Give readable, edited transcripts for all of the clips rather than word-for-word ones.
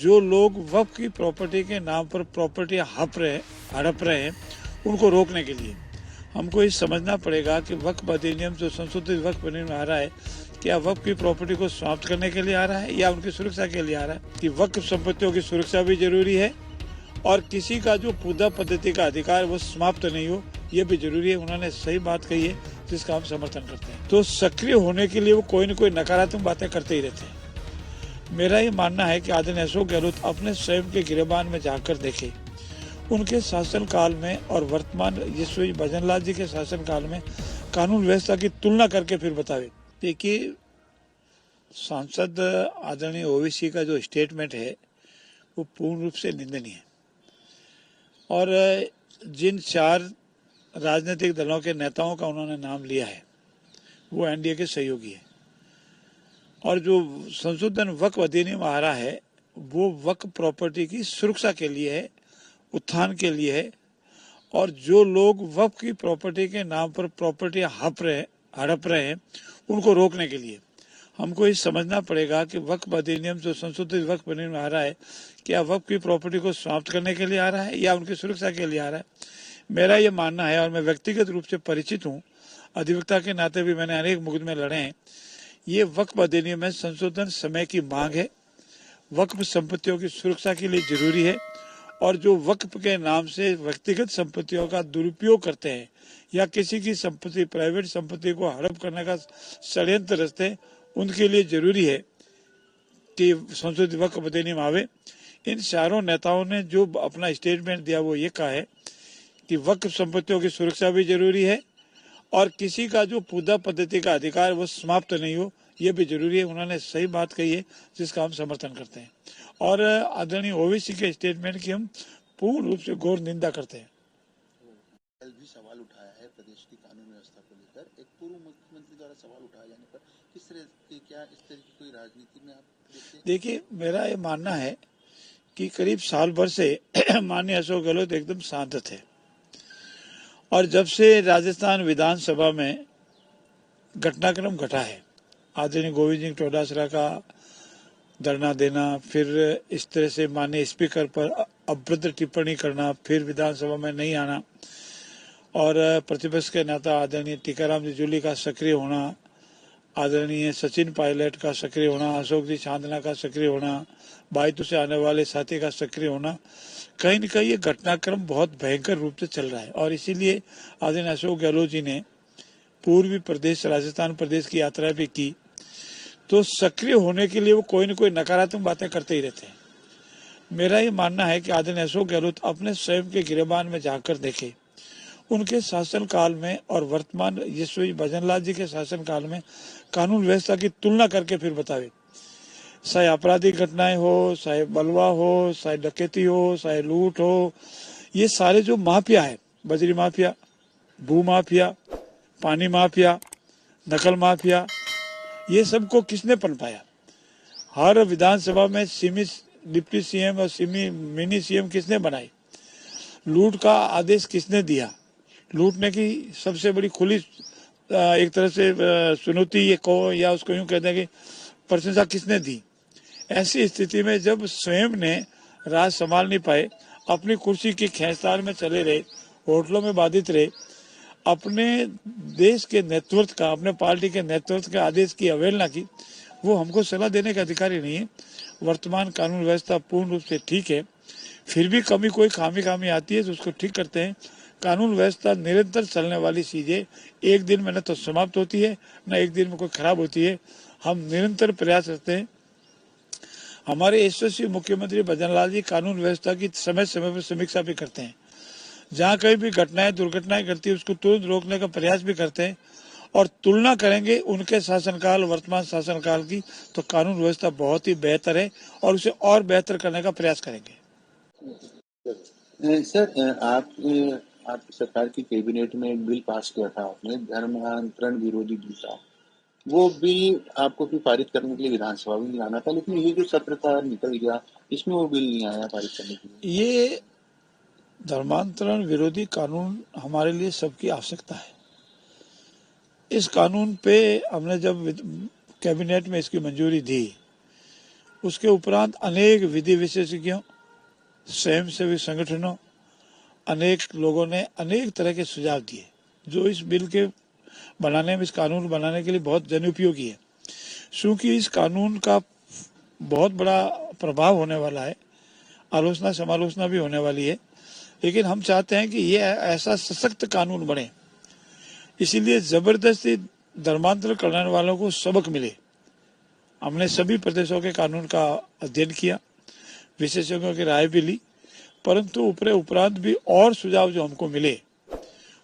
जो लोग वक्फ की प्रॉपर्टी के नाम पर प्रॉपर्टी हड़प रहे हैं उनको रोकने के लिए हमको ये समझना पड़ेगा कि वक्फ अधिनियम जो संशोधित वक्फ अधिनियम आ रहा है, क्या वक्फ की प्रॉपर्टी को समाप्त करने के लिए आ रहा है या उनकी सुरक्षा के लिए आ रहा है। कि वक्फ संपत्तियों की सुरक्षा भी जरूरी है और किसी का जो पूजा पद्धति का अधिकार वो समाप्त नहीं हो ये भी जरूरी है। उन्होंने सही बात कही है जिसका हम समर्थन करते हैं। तो सक्रिय होने के लिए वो कोई न कोई नकारात्मक बातें करते ही रहते हैं। मेरा ये मानना है कि आदरणीय अशोक गहलोत अपने स्वयं के गिरेबान में जाकर देखे। उनके शासनकाल में और वर्तमान यशस्वी भजनलाल जी के शासनकाल में कानून व्यवस्था की तुलना करके फिर बतावे। देखिए, सांसद आदरणीय ओवैसी का जो स्टेटमेंट है वो पूर्ण रूप से निंदनीय है और जिन 4 राजनीतिक दलों के नेताओं का उन्होंने नाम लिया है वो एनडीए के सहयोगी है और जो संशोधन वक्फ अधिनियम आ रहा है वो वक्फ प्रॉपर्टी की सुरक्षा के लिए है, उत्थान के लिए है और जो लोग वक्फ की प्रॉपर्टी के नाम पर प्रॉपर्टी हड़प रहे हैं उनको रोकने के लिए हमको ये समझना पड़ेगा कि वक्फ अधिनियम जो संशोधित वक्फ अधिनियम आ रहा है, क्या वक्फ की प्रॉपर्टी को समाप्त करने के लिए आ रहा है या उनकी सुरक्षा के लिए आ रहा है। मेरा ये मानना है और मैं व्यक्तिगत रूप से परिचित हूँ, अधिवक्ता के नाते भी मैंने अनेक मुकदमे लड़े हैं। ये वक्फ अधिनियम में संशोधन समय की मांग है, वक्फ संपत्तियों की सुरक्षा के लिए जरूरी है और जो वक्फ के नाम से व्यक्तिगत संपत्तियों का दुरुपयोग करते हैं या किसी की संपत्ति प्राइवेट संपत्ति को हड़प करने का षड्यंत्र रचते हैं उनके लिए जरूरी है कि संशोधित वक्फ अधिनियम आवे। इन 4 नेताओं ने जो अपना स्टेटमेंट दिया वो ये कहा है कि वक्फ संपत्तियों की सुरक्षा भी जरूरी है और किसी का जो पूजा पद्धति का अधिकार वो समाप्त नहीं हो ये भी जरूरी है। उन्होंने सही बात कही है जिसका हम समर्थन करते हैं और आदरणीय ओवैसी के स्टेटमेंट की हम पूर्ण रूप से घोर निंदा करते हैं। कल भी सवाल उठाया है प्रदेश की कानून व्यवस्था को लेकर, एक पूर्व मुख्यमंत्री द्वारा सवाल उठाए जाने पर किस तरह की क्या इस तरह की कोई राजनीति में आप देखते हैं? देखिए, मेरा ये मानना है कि करीब साल भर से माननीय अशोक गहलोत एकदम शांत थे और जब से राजस्थान विधानसभा में घटनाक्रम घटा है, आदरणीय गोविंद सिंह डोटासरा का धरना देना, फिर इस तरह से माननीय स्पीकर पर अभद्र टिप्पणी करना, फिर विधानसभा में नहीं आना और प्रतिपक्ष के नेता आदरणीय टीकाराम जी जूली का सक्रिय होना, आदरणीय सचिन पायलट का सक्रिय होना, अशोक जी चांदना का सक्रिय होना, बायतू से आने वाले साथी का सक्रिय होना, कहीं न कहीं ये घटनाक्रम बहुत भयंकर रूप से चल रहा है और इसीलिए आदरणीय अशोक गहलोत जी ने पूर्वी प्रदेश राजस्थान प्रदेश की यात्रा भी की। तो सक्रिय होने के लिए वो कोई न कोई नकारात्मक बातें करते ही रहते हैं। मेरा ये मानना है कि आदरणीय अशोक गहलोत अपने स्वयं के गिरेबान में जाकर देखे। उनके शासनकाल में और वर्तमान यशस्वी भजनलाल जी के शासनकाल में कानून व्यवस्था की तुलना करके फिर बतावे। चाहे आपराधिक घटनाएं हो, चाहे बलवा हो, चाहे डकैती हो, चाहे लूट हो, ये सारे जो माफिया है, बजरी माफिया, भू माफिया, पानी माफिया, नकल माफिया, ये सबको किसने पनपाया। हर विधानसभा में सिमी डिप्टी सीएम और सिमी मिनी सीएम किसने बनाई। लूट का आदेश किसने दिया। लूटने की सबसे बड़ी खुली एक तरह से चुनौती ये कहो या उसको यूं कहते हैं कि प्रशंसा किसने दी। ऐसी स्थिति में जब स्वयं ने राज संभाल नहीं पाए, अपनी कुर्सी की खींचतान में चले रहे, होटलों में बाधित रहे, अपने देश के नेतृत्व का, अपने पार्टी के नेतृत्व के आदेश की अवहेलना की, वो हमको सलाह देने का अधिकारी नहीं है। वर्तमान कानून व्यवस्था पूर्ण रूप से ठीक है, फिर भी कमी कोई खामी आती है तो उसको ठीक करते हैं। कानून व्यवस्था निरंतर चलने वाली चीजें, एक दिन में न तो समाप्त होती है न एक दिन में कोई खराब होती है। हम निरंतर प्रयास करते हैं। हमारे यशस्वी मुख्यमंत्री भजनलाल जी कानून व्यवस्था की समय समय पर समीक्षा भी करते हैं। जहाँ कहीं भी घटनाएं दुर्घटनाएं घटती है उसको तुरंत रोकने का प्रयास भी करते हैं और तुलना करेंगे उनके शासनकाल वर्तमान शासनकाल की तो कानून व्यवस्था बहुत ही बेहतर है और उसे और बेहतर करने का प्रयास करेंगे। सर, आपकी सरकार की कैबिनेट में एक बिल पास किया था आपने, धर्मांतरण विरोधी बिल था, वो बिल आपको फिर पारित करने के लिए विधानसभा में लाना था, लेकिन ये जो सत्र था निकल गया, इसमें वो बिल नहीं आया पारित करने के लिए। ये धर्मांतरण विरोधी कानून हमारे लिए सबकी आवश्यकता है। इस कानून पे हमने जब कैबिनेट में इसकी मंजूरी दी उसके उपरांत अनेक विधि विशेषज्ञों, स्वयंसेवी संगठनों, अनेक लोगों ने अनेक तरह के सुझाव दिए जो इस बिल के बनाने में, इस कानून बनाने के लिए बहुत जनउपयोगी है। क्योंकि इस कानून का बहुत बड़ा प्रभाव होने वाला है, आलोचना समालोचना भी होने वाली है, लेकिन हम चाहते हैं कि ये ऐसा सशक्त कानून बने, इसीलिए जबरदस्ती धर्मांतरण करने वालों को सबक मिले। हमने सभी प्रदेशों के कानून का अध्ययन किया, विशेषज्ञों की राय भी ली, परंतु उपरांत भी और सुझाव जो हमको मिले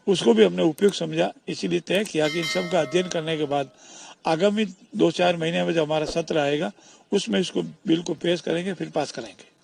उसको भी हमने उपयुक्त समझा। इसीलिए तय किया कि इन सब का अध्ययन करने के बाद आगामी 2-4 महीने में जो हमारा सत्र आएगा उसमें इसको बिल को पेश करेंगे, फिर पास करेंगे।